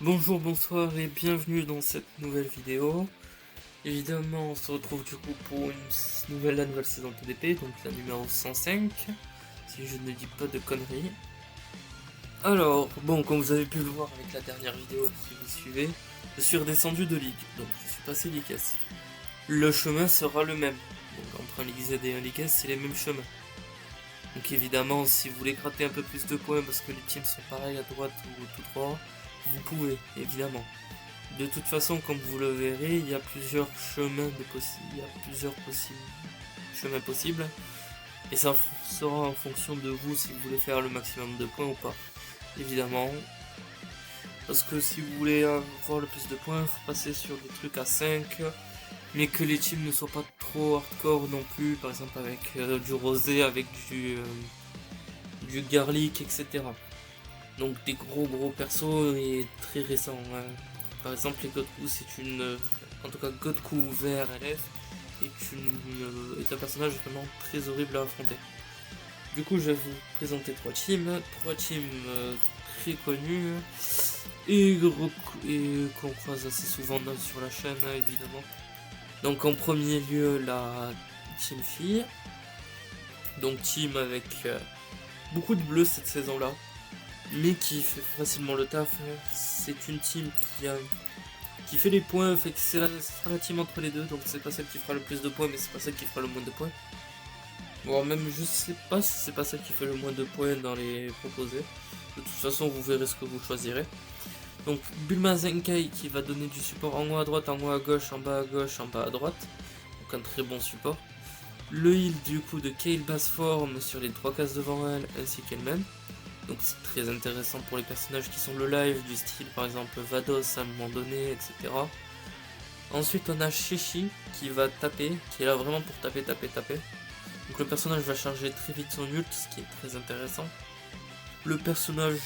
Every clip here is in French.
Bonjour, bonsoir et bienvenue dans cette nouvelle vidéo. Évidemment, on se retrouve du coup pour la nouvelle saison TDP, donc la numéro 105, si je ne dis pas de conneries. Alors, bon, comme vous avez pu le voir avec la dernière vidéo, si vous suivez, je suis redescendu de ligue, donc je suis passé Ligue S. Le chemin sera le même, donc entre un Ligue Z et un Ligue S, c'est les mêmes chemins. Donc évidemment, si vous voulez gratter un peu plus de points parce que les teams sont pareils à droite ou tout droit, vous pouvez, évidemment. De toute façon, comme vous le verrez, il y a plusieurs chemins chemins possibles, et ça sera en fonction de vous si vous voulez faire le maximum de points ou pas. Évidemment, parce que si vous voulez avoir le plus de points, il faut passer sur des trucs à 5, mais que les teams ne soient pas trop hardcore non plus, par exemple avec du rosé, avec du garlic, etc. Donc des gros persos et très récents. Hein. Par exemple, les Godku, c'est une. En tout cas, Godku vert LF est un personnage vraiment très horrible à affronter. Du coup, je vais vous présenter trois teams. Trois teams très connus et qu'on croise assez souvent sur la chaîne, évidemment. Donc, en premier lieu, la team fille. Donc, team avec beaucoup de bleus cette saison-là, mais qui fait facilement le taf. C'est une team qui fait les points, fait que ce sera la team entre les deux, donc c'est pas celle qui fera le plus de points, mais c'est pas celle qui fera le moins de points. Bon, même je sais pas si c'est pas celle qui fait le moins de points dans les proposés. De toute façon, vous verrez ce que vous choisirez. Donc Bulma Zenkai qui va donner du support en haut à droite, en haut à gauche, en bas à gauche, en bas à droite. Donc un très bon support. Le heal du coup de Kale basse forme sur les 3 cases devant elle ainsi qu'elle-même. Donc c'est très intéressant pour les personnages qui sont le live, du style par exemple Vados à un moment donné, etc. Ensuite on a Shishi qui va taper, qui est là vraiment pour taper. Donc le personnage va charger très vite son ult, ce qui est très intéressant. Le personnage,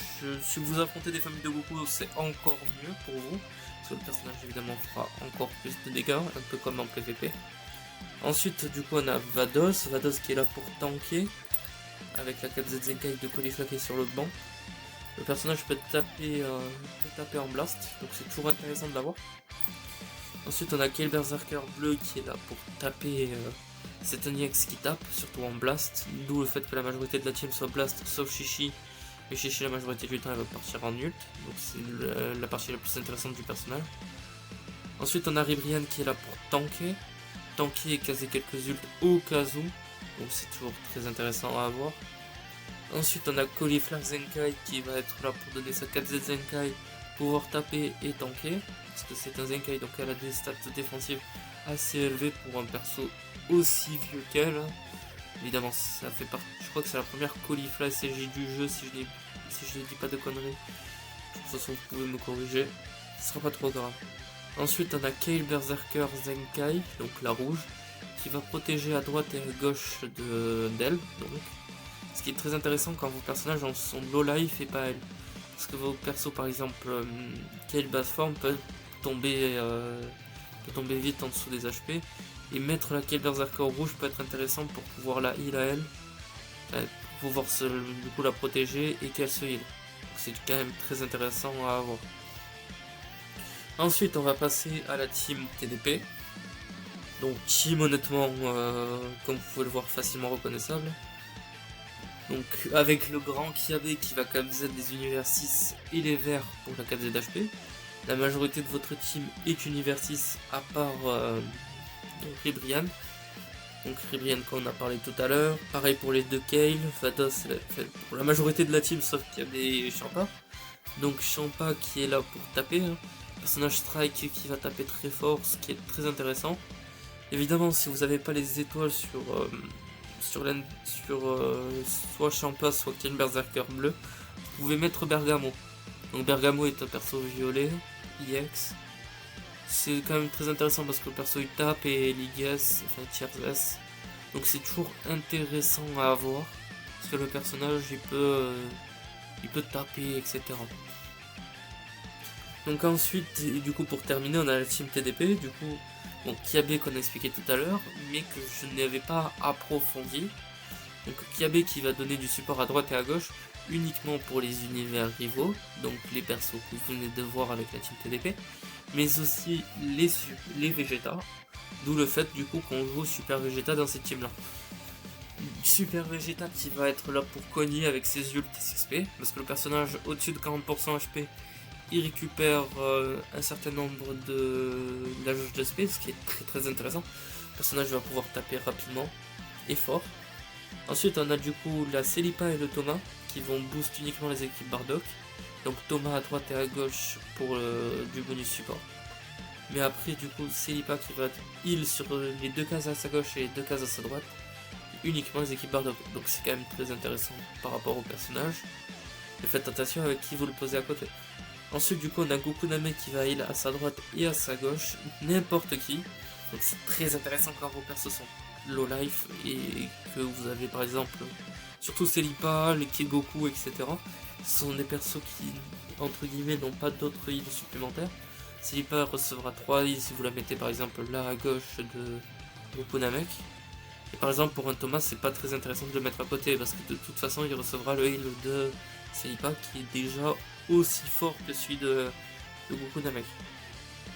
si vous affrontez des familles de Goku, c'est encore mieux pour vous, parce que le personnage évidemment fera encore plus de dégâts, un peu comme en PvP. Ensuite du coup on a Vados qui est là pour tanker, avec la 4Z Zenkai de Caulifla qui est sur le banc. Le personnage peut taper en blast, donc c'est toujours intéressant de l'avoir. Ensuite on a Kale Berserker bleu qui est là pour taper, c'est un EX qui tape, surtout en blast, d'où le fait que la majorité de la team soit blast, sauf Shishi. Mais Shishi la majorité du temps elle va partir en ult, donc c'est la partie la plus intéressante du personnage. Ensuite on a Ribrian qui est là pour tanker et caser quelques ults au cas où, donc c'est toujours très intéressant à avoir. Ensuite on a Caulifla Zenkai qui va être là pour donner sa 4Z Zenkai, pouvoir taper et tanker, parce que c'est un Zenkai donc elle a des stats défensives assez élevées pour un perso aussi vieux qu'elle. Évidemment ça fait partie, je crois que c'est la première Caulifla SLJ du jeu si je ne dis pas de conneries. De toute façon vous pouvez me corriger, ce sera pas trop grave. Ensuite on a Kale Berserker Zenkai, donc la rouge, qui va protéger à droite et à gauche d'elle, donc. Ce qui est très intéressant quand vos personnages sont low life et pas elle. Parce que vos persos par exemple Kale basse forme peut tomber vite en dessous des HP. Et mettre la Kale Berserker rouge peut être intéressant pour pouvoir la heal à elle. Pour pouvoir du coup la protéger et qu'elle se heal. C'est quand même très intéressant à avoir. Ensuite on va passer à la team TDP. Donc team honnêtement comme vous pouvez le voir facilement reconnaissable. Donc avec le grand Kiabe qui va KZ les univers 6 et les verts pour la 4Z HP. La majorité de votre team est univers 6 à part Ribrian. Donc Ribrian qu'on a parlé tout à l'heure. Pareil pour les deux Kale, Vados pour la majorité de la team sauf Kiabe et Champa. Donc Champa qui est là pour taper. Hein. Personnage strike qui va taper très fort, ce qui est très intéressant. Évidemment si vous n'avez pas les étoiles sur soit Champa, soit Kale Berserker bleu, vous pouvez mettre Bergamo. Donc Bergamo est un perso violet, EX. C'est quand même très intéressant parce que le perso il tape et Ligue S, enfin Tiers S. Donc c'est toujours intéressant à avoir. Parce que le personnage il peut taper, etc. Donc ensuite, et du coup pour terminer, on a la team TDP, du coup, bon, Kiabe qu'on a expliqué tout à l'heure, mais que je n'avais pas approfondi. Donc Kiabe qui va donner du support à droite et à gauche, uniquement pour les univers rivaux, donc les persos que vous venez de voir avec la team TDP, mais aussi les Vegeta, d'où le fait du coup qu'on joue Super Vegeta dans cette team là. Super Vegeta qui va être là pour cogner avec ses ults et ses SP, parce que le personnage au-dessus de 40% HP, il récupère un certain nombre de jauge de SP, ce qui est très très intéressant. Le personnage va pouvoir taper rapidement et fort. Ensuite on a du coup la Celipa et le Thomas qui vont boost uniquement les équipes Bardock. Donc Thomas à droite et à gauche pour du bonus support. Mais après du coup Celipa qui va heal sur les 2 cases à sa gauche et les 2 cases à sa droite. Uniquement les équipes Bardock. Donc c'est quand même très intéressant par rapport au personnage. Et faites attention avec qui vous le posez à côté. Ensuite du coup on a Goku Namek qui va heal à sa droite et à sa gauche. N'importe qui. Donc c'est très intéressant quand vos persos sont low life et que vous avez par exemple surtout Celipa, les Kid Goku, etc. Ce sont des persos qui entre guillemets n'ont pas d'autres heals supplémentaires. Celipa recevra 3 heals si vous la mettez par exemple là à gauche de Goku Namek. Et par exemple pour un Thomas c'est pas très intéressant de le mettre à côté parce que de toute façon il recevra le heal de Celipa qui est déjà aussi fort que celui de Goku Namek.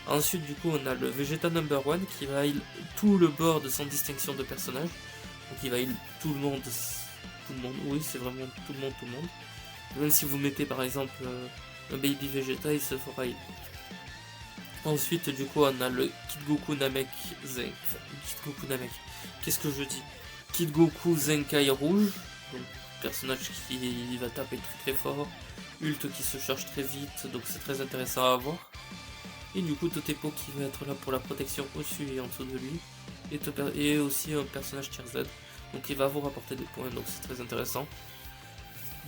Ensuite du coup on a le Vegeta number 1 qui va heal tout le board sans distinction de personnage. Donc il va heal tout le monde, oui c'est vraiment tout le monde. Même si vous mettez par exemple un Baby Vegeta il se fera heal. Ensuite du coup on a le Kid Goku Namek Zenkai. Kid Goku Namek. Qu'est-ce que je dis? Kid Goku Zenkai rouge. Donc personnage qui va taper très fort. Ult qui se charge très vite. Donc c'est très intéressant à avoir. Et du coup Totepo qui va être là pour la protection au-dessus et en dessous de lui. Et aussi un personnage tier Z. Donc il va vous rapporter des points. Donc c'est très intéressant.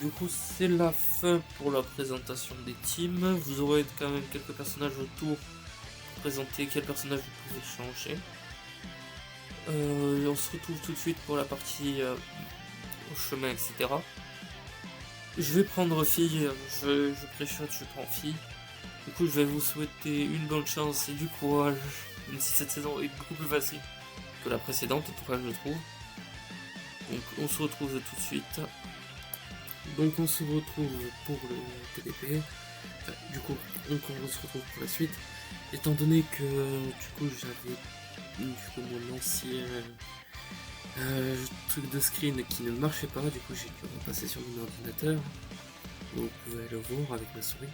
Du coup c'est la fin pour la présentation des teams. Vous aurez quand même quelques personnages autour pour présenter quel personnage vous pouvez changer. On se retrouve tout de suite pour la partie au chemin, etc. Je vais prendre fille, je pré-shot, je prends fille. Du coup je vais vous souhaiter une bonne chance et du courage, même si cette saison est beaucoup plus facile que la précédente, en tout cas je le trouve. Donc on se retrouve tout de suite. Donc on se retrouve pour le TDP. Enfin, du coup on se retrouve pour la suite. Étant donné que du coup j'avais mon ancien truc de screen qui ne marchait pas, du coup j'ai dû repasser sur mon ordinateur. Vous pouvez le voir avec ma souris.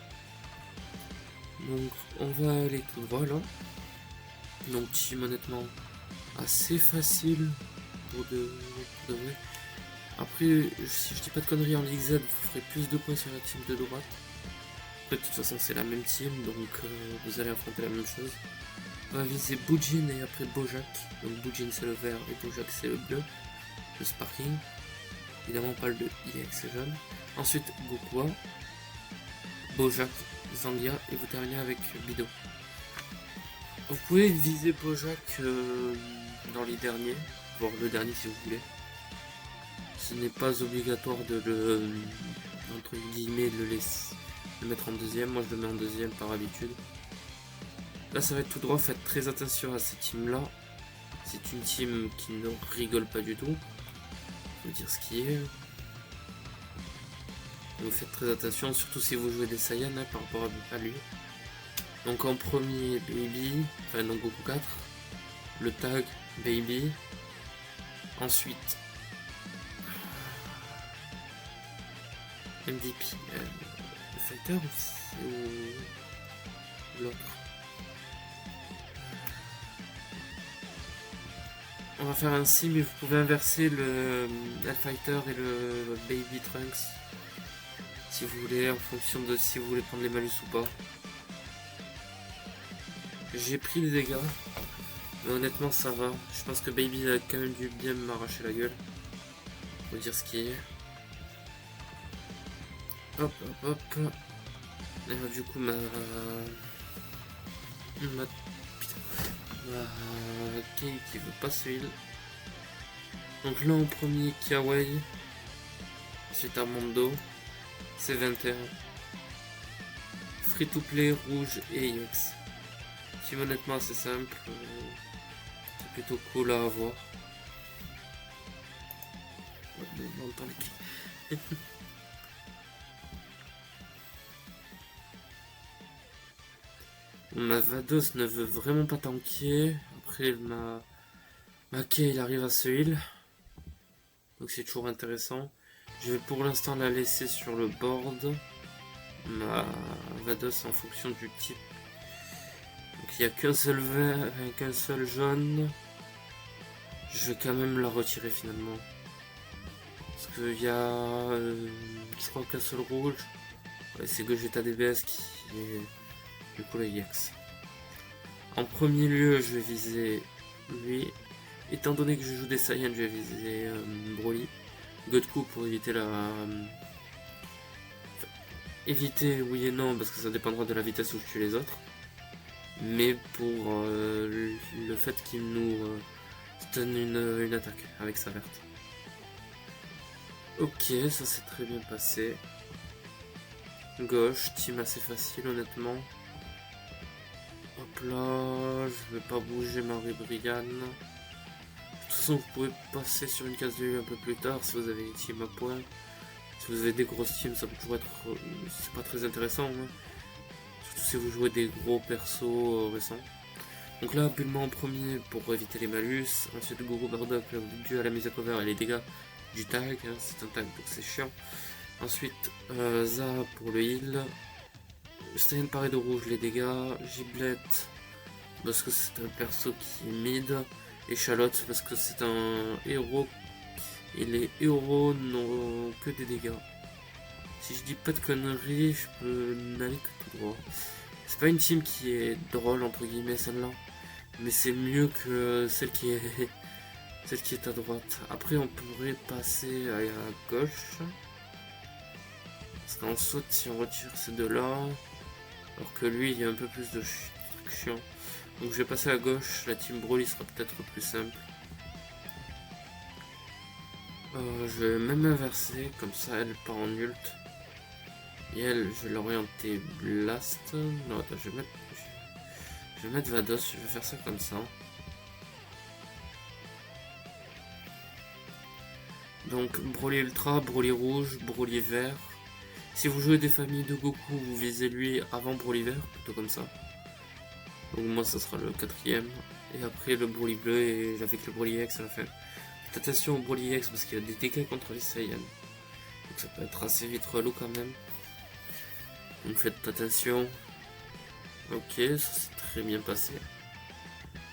Donc on va aller tout droit là. Donc team honnêtement assez facile pour de vrai. Après si je dis pas de conneries en Ligue Z vous ferez plus de points sur la team de droite. Après de toute façon c'est la même team donc vous allez affronter la même chose. On va viser Bujin et après Bojack. Donc Bujin c'est le vert et Bojack c'est le bleu. Le Sparking. Évidemment pas le EX c'est jaune. Ensuite Gokua, Bojack, Zangia et vous terminez avec Bido. Vous pouvez viser Bojack dans les derniers, voire le dernier si vous voulez. Ce n'est pas obligatoire de le entre guillemets de le mettre en deuxième. Moi je le mets en deuxième par habitude. Là ça va être tout droit, faites très attention à cette team là. C'est une team qui ne rigole pas du tout. Faut dire ce qui est. Donc faites très attention, surtout si vous jouez des Saiyans hein, par rapport à lui. Donc en premier Baby, enfin donc Goku 4. Le tag Baby. Ensuite MVP. Le fighter ou l'autre. On va faire ainsi, mais vous pouvez inverser le Fighter et le Baby Trunks si vous voulez, en fonction de si vous voulez prendre les malus ou pas. J'ai pris des dégâts, mais honnêtement ça va. Je pense que Baby a quand même dû bien m'arracher la gueule. Faut dire ce qui est. Hop hop hop. Et du coup ma Kei qui veut pas se heal. Donc là en premier Kawaii. Ensuite Armando. C'est 21. Free to play rouge et EX. Qui honnêtement assez simple. C'est plutôt cool à avoir. On entend les cris. Ma Vados ne veut vraiment pas tanker. Après, ma Kay, il arrive à se heal. Donc c'est toujours intéressant. Je vais pour l'instant la laisser sur le board. Ma Vados en fonction du type. Donc il n'y a qu'un seul vert, qu'un seul jaune. Je vais quand même la retirer finalement. Parce qu'il y a, je crois qu'un seul rouge. Ouais, c'est Gogeta DBS qui est du coup le EX. En premier lieu, je vais viser lui. Étant donné que je joue des Saiyans, je vais viser Broly. Godku pour éviter éviter oui et non, parce que ça dépendra de la vitesse où je tue les autres. Mais pour le fait qu'il nous stun une attaque avec sa verte. Ok, ça s'est très bien passé. Gauche, team assez facile honnêtement. Hop là, je vais pas bouger ma Brian. De toute façon, vous pouvez passer sur une case de vue un peu plus tard si vous avez une team à points. Si vous avez des grosses teams, ça peut toujours être... c'est pas très intéressant. Hein. Surtout si vous jouez des gros persos récents. Donc là, Bulma en premier pour éviter les malus. Ensuite, Goro Bardock dû à la mise à cover et les dégâts du tag. Hein. C'est un tag donc c'est chiant. Ensuite, Za pour le heal. Saiyan paré de rouge, les dégâts. Giblet parce que c'est un perso qui est mid. Et Charlotte parce que c'est un héros. Et les héros n'ont que des dégâts. Si je dis pas de conneries, je peux n'aller que tout droit. C'est pas une team qui est drôle entre guillemets celle-là. Mais c'est mieux que celle qui est à droite. Après on pourrait passer à gauche. Parce qu'en saute si on retire ces deux-là. Alors que lui il y a un peu plus de trucs chiants. Donc je vais passer à gauche, la team Broly sera peut-être plus simple. Je vais même inverser, comme ça elle part en ult. Et elle, je vais l'orienter Blast. Non, attends, je vais mettre Vados, je vais faire ça comme ça. Donc Broly Ultra, Broly Rouge, Broly Vert. Si vous jouez des familles de Goku, vous visez lui avant Broly Vert, plutôt comme ça. Donc moi ça sera le quatrième. Et après le Broly Bleu et avec le Broly X à la fin. Faites attention au Broly X parce qu'il y a des dégâts contre les Saiyans. Donc ça peut être assez vite relou quand même. Donc faites attention. Ok, ça s'est très bien passé.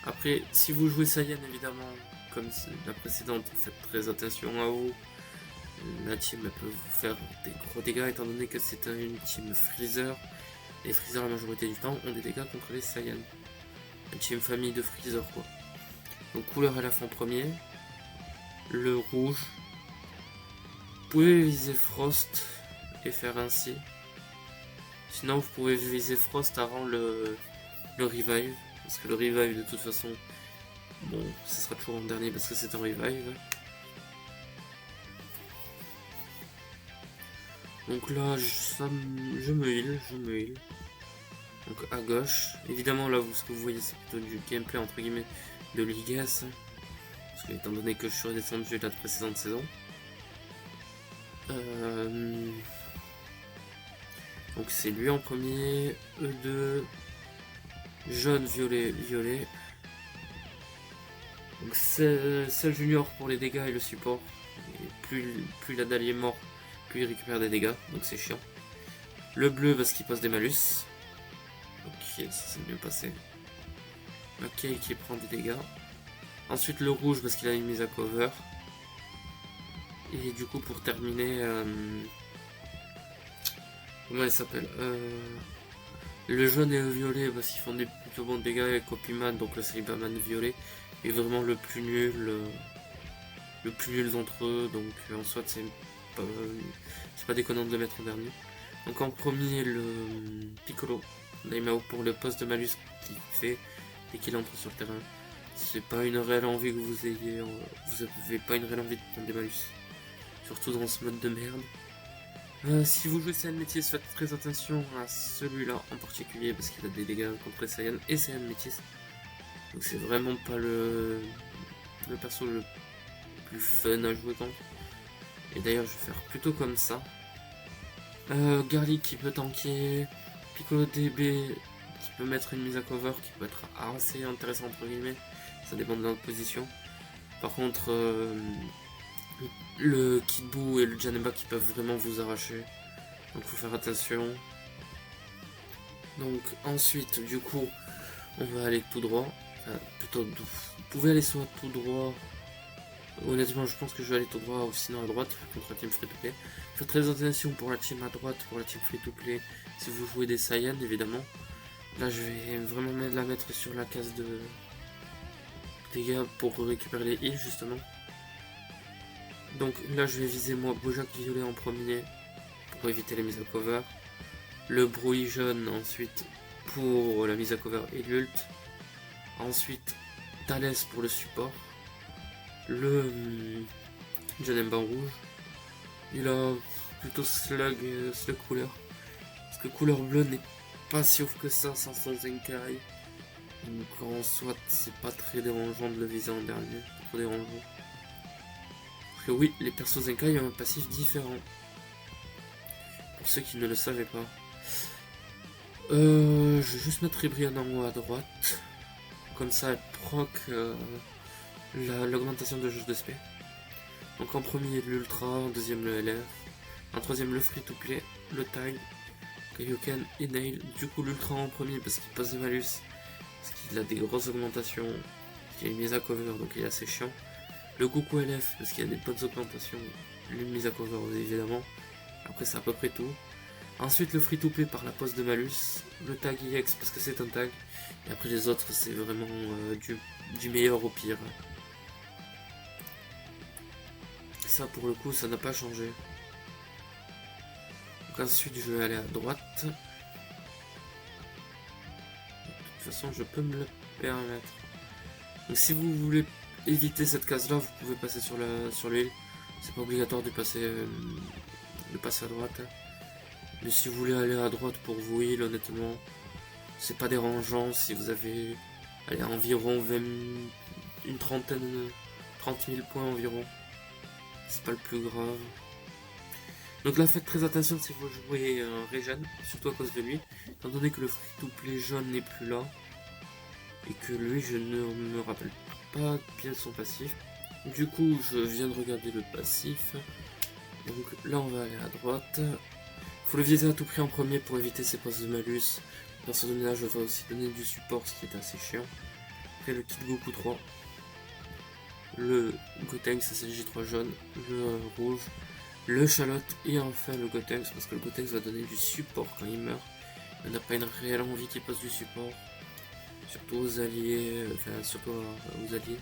Après, si vous jouez Saiyan évidemment, comme la précédente, faites très attention à vous. La team elle peut vous faire des gros dégâts étant donné que c'est une team Freezer. Et Freezer la majorité du temps ont des dégâts contre les Saiyans. Une team famille de Freezer quoi. Donc couleur LF en premier. Le rouge. Vous pouvez viser Frost et faire ainsi. Sinon vous pouvez viser Frost avant le revive. Parce que le revive de toute façon, bon, ce sera toujours en dernier parce que c'est un revive. Donc là, je me heal. Donc à gauche, évidemment là, ce que vous voyez, c'est plutôt du gameplay entre guillemets de Ligas. Parce que étant donné que je suis redescendu de la précédente saison. Donc c'est lui en premier, E2, jaune, violet, violet. Donc c'est junior pour les dégâts et le support. Et plus la dalle est mort, plus il récupère des dégâts, donc c'est chiant. Le bleu parce qu'il passe des malus. Ok, ça s'est bien passé. Ok, qui prend des dégâts. Ensuite le rouge parce qu'il a une mise à cover. Et du coup pour terminer... comment il s'appelle le jaune et le violet parce qu'ils font des plutôt bons dégâts avec Copyman, donc le Cyberman violet est vraiment le plus nul d'entre eux, donc en soit c'est pas déconnant de le mettre en dernier. Donc en premier le Piccolo Daimao pour le poste de malus qu'il fait dès qu'il entre sur le terrain. C'est pas une réelle envie que vous ayez, vous avez pas une réelle envie de prendre des malus, surtout dans ce mode de merde. Si vous jouez Saiyan Métis, faites très attention à celui-là en particulier parce qu'il a des dégâts contre les Saiyan et Saiyan Métis. Donc c'est vraiment pas le perso le plus fun à jouer contre. Et d'ailleurs je vais faire plutôt comme ça. Garlic qui peut tanker, Piccolo DB qui peux mettre une mise à cover qui peut être assez intéressante entre guillemets, ça dépend de notre position. Par contre, le Kidbu et le Janemba qui peuvent vraiment vous arracher, donc faut faire attention. Donc ensuite, du coup, on va aller tout droit, enfin, plutôt, vous pouvez aller soit tout droit. Honnêtement, je pense que je vais aller tout droit ou sinon à droite contre la team free to play. Faites très attention pour la team à droite, pour la team free to play, si vous jouez des Saiyans évidemment. Là, je vais vraiment la mettre sur la case de dégâts pour récupérer les heals justement. Donc là, je vais viser moi Bojack violet en premier pour éviter les mises à cover. Le Bruit jaune ensuite pour la mise à cover et l'ult. Ensuite, Thales pour le support. Le Janemba rouge. Il a plutôt slug couleur. Parce que couleur bleue n'est pas si ouf que ça sans son Zenkai. Donc en soit c'est pas très dérangeant de le viser en dernier. Pas trop dérangeant. Parce que oui, les persos Zenkai ont un passif différent. Pour ceux qui ne le savaient pas. Je vais juste mettre Ribrianne en haut à droite. Comme ça elle proc l'augmentation de jauge de SP. Donc en premier l'ultra, en deuxième le LR, en troisième le free to play, le tag, Kaioken et Nail. Du coup l'ultra en premier parce qu'il passe des malus, parce qu'il a des grosses augmentations, parce qu'il a une mise à cover donc il est assez chiant. Le Goku LF parce qu'il a des bonnes augmentations, une mise à cover évidemment. Après c'est à peu près tout. Ensuite le free to play par la pose de malus, le tag EX parce que c'est un tag, et après les autres c'est vraiment du meilleur au pire. Ça pour le coup ça n'a pas changé. Donc ensuite je vais aller à droite. De toute façon je peux me le permettre. Donc si vous voulez éviter cette case là, vous pouvez passer sur l'huile. C'est pas obligatoire de passer à droite. Mais si vous voulez aller à droite pour vous heal, honnêtement, c'est pas dérangeant si vous avez environ 30 000 points environ. C'est pas le plus grave. Donc là faites très attention si vous jouez Regen, surtout à cause de lui, étant donné que le free to play jaune n'est plus là, et que lui je ne me rappelle pas bien son passif. Du coup je viens de regarder le passif. Donc là on va aller à droite. Faut le viser à tout prix en premier pour éviter ses postes de malus. Dans ce domaine-là, je vais aussi donner du support, ce qui est assez chiant. Après le kit Goku 3. Le Gotenks SLJ3 jaune. Le rouge. Le Chalotte. Et enfin le Gotenks, parce que le Gotenks va donner du support quand il meurt. Il n'a pas une réelle envie qu'il passe du support. Surtout aux alliés. Enfin, surtout aux alliés.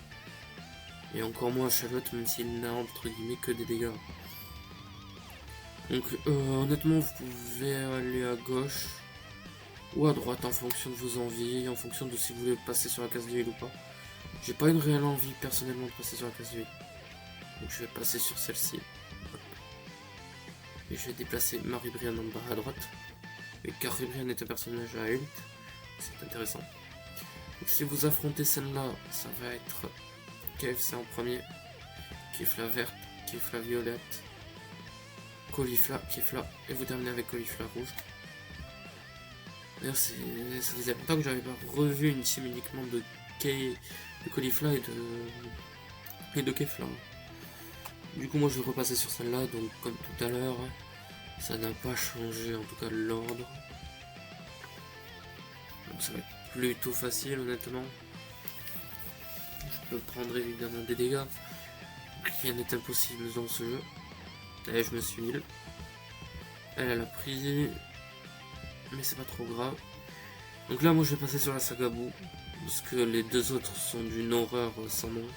Et encore moins à Chalotte, même s'il n'a entre guillemets que des dégâts. Donc honnêtement vous pouvez aller à gauche ou à droite en fonction de vos envies, en fonction de si vous voulez passer sur la case de heal ou pas. J'ai pas une réelle envie personnellement de passer sur la case de heal. Donc je vais passer sur celle-ci. Et je vais déplacer Marie-Brianne en bas à droite. Et car Marie-Brianne est un personnage à ult, c'est intéressant. Donc si vous affrontez celle-là, ça va être KFC en premier, Kifla verte, Kifla violette, Caulifla, Kifla, et vous terminez avec Caulifla rouge. D'ailleurs, ça faisait longtemps que j'avais pas revu une team uniquement de Caulifla et de Kefla. Du coup, moi je vais repasser sur celle-là, donc comme tout à l'heure, ça n'a pas changé, en tout cas l'ordre. Donc ça va être plutôt facile, honnêtement. Je peux prendre évidemment des dégâts. Rien n'est impossible dans ce jeu. Et je me suis heal. Elle a pris, mais c'est pas trop grave. Donc là moi je vais passer sur la saga Boo, parce que les deux autres sont d'une horreur sans nom.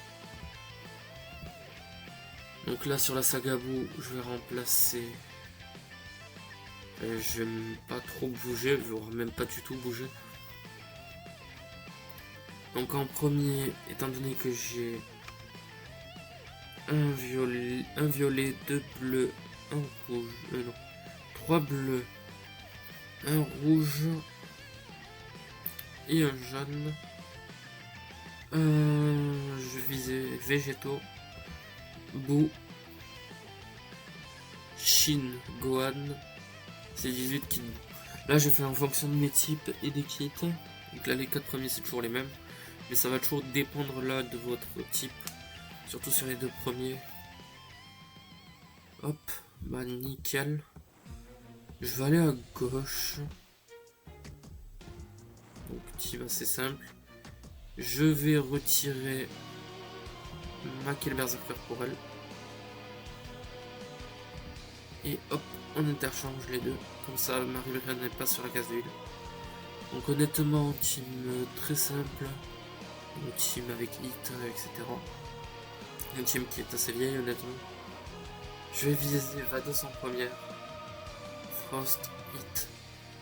Donc là sur la saga Boo, je vais remplacer, je vais pas trop bouger, voire même pas du tout bouger. Donc en premier, étant donné que j'ai un violet, deux bleus, un rouge, non, 3 bleus, un rouge et un jaune. Je visais végétaux, Boo, Shin, Gohan, c'est 18 qui. Là j'ai fait en fonction de mes types et des kits. Donc là les 4 premiers c'est toujours les mêmes. Mais ça va toujours dépendre là de votre type. Surtout sur les 2 premiers. Hop, bah nickel. Je vais aller à gauche. Donc team assez simple. Je vais retirer Mac et le Berserker pour elle. Et hop, on interchange les deux. Comme ça, Marie-Brian n'est pas sur la case d'huile. Donc honnêtement, team très simple. Un team avec hit, etc. Un team qui est assez vieille, honnêtement. Je vais viser Vados en première. Frost, hit,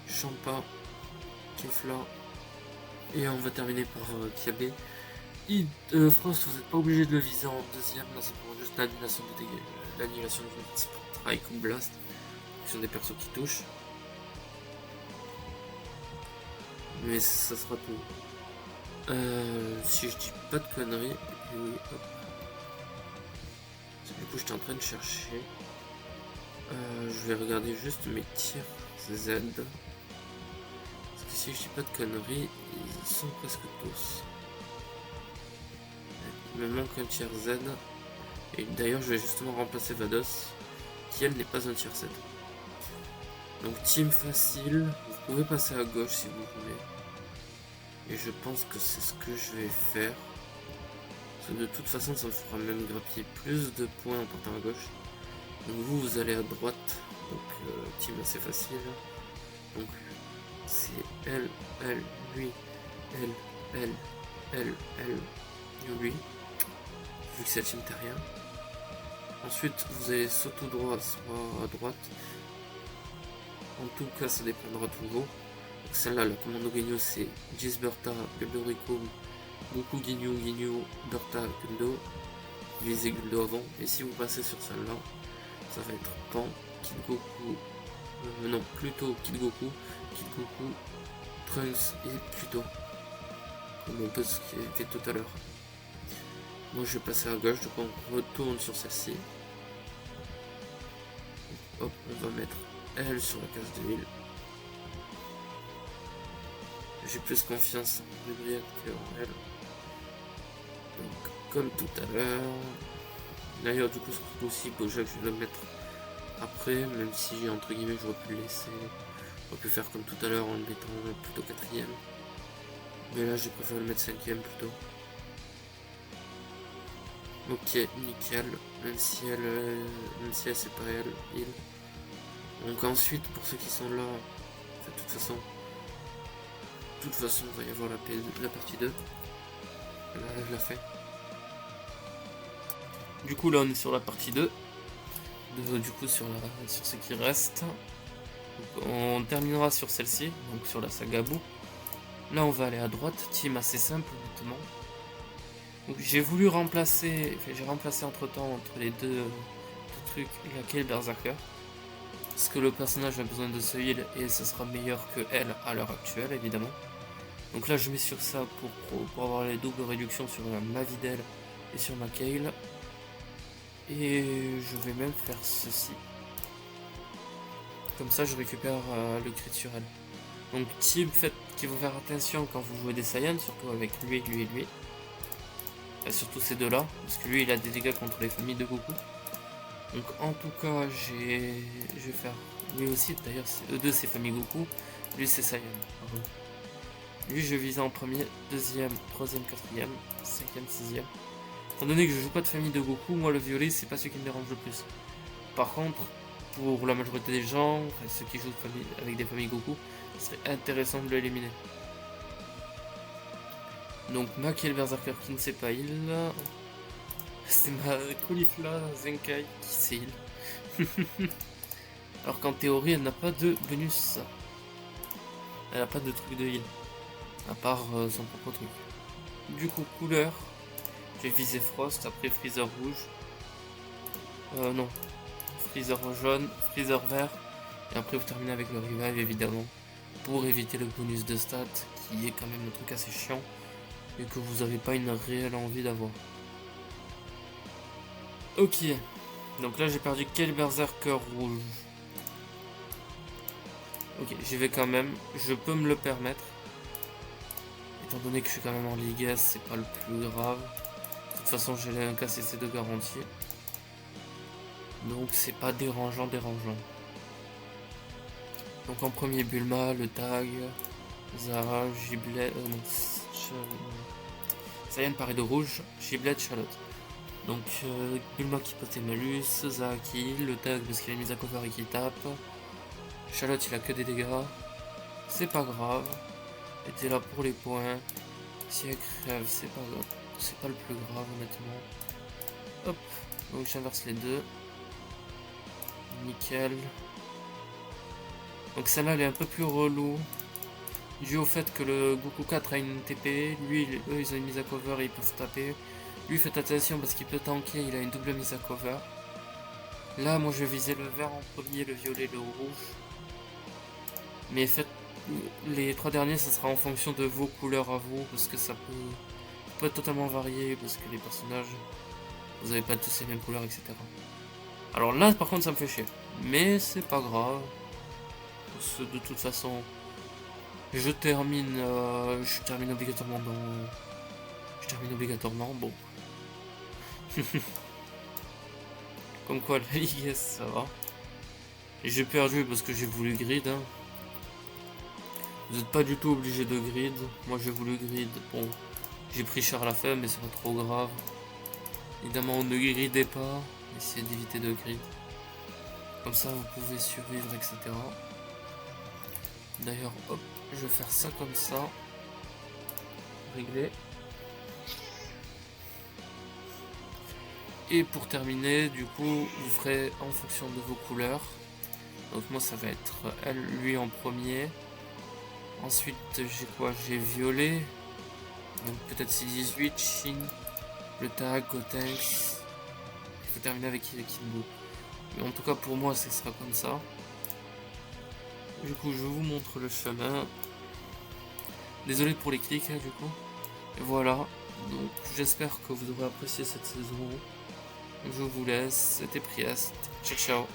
Champa, Kefla. Et on va terminer par Kiabe. Frost, vous n'êtes pas obligé de le viser en deuxième, là c'est pour juste l'annulation de dégâts, l'annulation de strike ou blast, qui sont des persos qui touchent. Mais ça sera tout. Si je dis pas de conneries, oui, hop. Du coup j'étais en train de chercher. Je vais regarder juste mes tirs Z. Parce que si je dis pas de conneries, ils sont presque tous. Il me manque un tiers Z. Et d'ailleurs, je vais justement remplacer Vados, qui elle n'est pas un tiers Z. Donc, team facile. Vous pouvez passer à gauche si vous voulez. Et je pense que c'est ce que je vais faire. Parce que de toute façon, ça me fera même grappiller plus de points en partant à gauche. Donc, vous allez à droite. Donc, team assez facile. Donc, c'est elle, lui, elle, lui. Vu que c'est la team terrien. Ensuite, vous allez soit tout droit, soit à droite. En tout cas, ça dépendra toujours. Celle-là, la commande Ginyu, c'est Gisberta, Guldo Rico, Goku Ginyu, Berta, Guldo. Visez Guldo avant. Et si vous passez sur celle-là, ça va être Pan, Kid Goku. Non, plutôt Kid Goku, Trunks et Pluto. Comme un peu ce qui a été tout à l'heure. Moi je vais passer à gauche, donc on retourne sur celle-ci. Hop, on va mettre elle sur la case de l'île. J'ai plus confiance en Gabriel qu'en elle. Donc comme tout à l'heure. D'ailleurs du coup c'est aussi que je vais le mettre après, même si entre guillemets j'aurais pu le laisser. J'aurais pu faire comme tout à l'heure en le mettant plutôt 4ème. Mais là j'ai préféré le mettre 5ème plutôt. Ok, nickel, même si elle c'est pas elle, il. Donc ensuite, pour ceux qui sont là, de toute façon, il va y avoir la partie 2. Là, je la fais. Du coup, là, on est sur la partie 2. Du coup, sur ce qui reste. Donc, on terminera sur celle-ci, donc sur la saga Boo. Là, on va aller à droite, team assez simple, honnêtement. Donc j'ai voulu remplacer, j'ai remplacé entre temps entre les deux trucs Laquelle Berserker. Parce que le personnage a besoin de ce heal et ce sera meilleur que elle à l'heure actuelle évidemment. Donc là je mets sur ça pour avoir les doubles réductions sur ma Videl et sur ma Kale. Et je vais même faire ceci. Comme ça je récupère le crit sur elle. Donc team, faites qu'il faut faire attention quand vous jouez des Saiyans, surtout avec lui et lui. Surtout ces deux là, parce que lui il a des dégâts contre les familles de Goku. Donc en tout cas je vais faire lui aussi, d'ailleurs eux deux c'est famille Goku, lui c'est Saiyan. Lui je vise en premier, deuxième, troisième, quatrième, cinquième, sixième. Étant donné que je joue pas de famille de Goku, moi le violet c'est pas ce qui me dérange le plus. Par contre, pour la majorité des gens, enfin, ceux qui jouent avec des familles Goku, ce serait intéressant de l'éliminer. Donc Mac et le Berserker qui ne sait pas heal. C'est ma Caulifla Zenkai qui sait heal. Alors qu'en théorie elle n'a pas de bonus. Elle n'a pas de truc de heal. À part son propre truc. Du coup couleur. J'ai visé Frost, après Freezer rouge. Non. Freezer jaune, Freezer vert. Et après vous terminez avec le revive évidemment. Pour éviter le bonus de stats qui est quand même un truc assez chiant. Et que vous n'avez pas une réelle envie d'avoir. Ok, donc là j'ai perdu quel Berserker rouge. Ok, j'y vais quand même. Je peux me le permettre. Étant donné que je suis quand même en Ligue S, c'est pas le plus grave. De toute façon, j'ai un KCC de garantie. Donc c'est pas dérangeant. Donc en premier Bulma, le tag, Zara, Giblet, Saiyan paré de rouge, Giblet, Charlotte. Donc Bulma qui pote malus, Zara qui le tag parce qu'il a mis à cover et qu'il tape. Charlotte il a que des dégâts. C'est pas grave. Et t'es là pour les points. Si elle crève, c'est pas grave. C'est pas le plus grave honnêtement. Hop, donc j'inverse les deux. Nickel. Donc celle-là elle est un peu plus relou. Dû au fait que le Goku 4 a une TP, lui, eux ils ont une mise à cover et ils peuvent taper. Lui faites attention parce qu'il peut tanker, il a une double mise à cover. Là moi je vais viser le vert en premier, le violet, le rouge. Mais faites les trois derniers ça sera en fonction de vos couleurs à vous parce que ça peut totalement varier parce que les personnages, vous avez pas tous les mêmes couleurs etc. Alors là par contre ça me fait chier. Mais c'est pas grave. Parce que de toute façon... Je termine obligatoirement dans... Je termine obligatoirement, bon. Comme quoi la Ligue S, ça va. J'ai perdu parce que j'ai voulu grid. Hein. Vous n'êtes pas du tout obligé de grid. Moi j'ai voulu grid. Bon, j'ai pris cher à la fin, mais c'est pas trop grave. Évidemment, ne gridez pas. Essayez d'éviter de grid. Comme ça, vous pouvez survivre, etc. D'ailleurs, hop, je vais faire ça comme ça. Régler. Et pour terminer, du coup, vous ferez en fonction de vos couleurs. Donc moi, ça va être elle, lui en premier. Ensuite, j'ai quoi? J'ai violet. Donc peut-être C18, Shin, le tag, Gotenks. Il faut terminer avec Kimbo. Mais en tout cas, pour moi, ce sera comme ça. Du coup, je vous montre le chemin. Désolé pour les clics, hein, du coup. Et voilà. Donc, j'espère que vous aurez apprécié cette saison. Je vous laisse. C'était Priest. Ciao, ciao.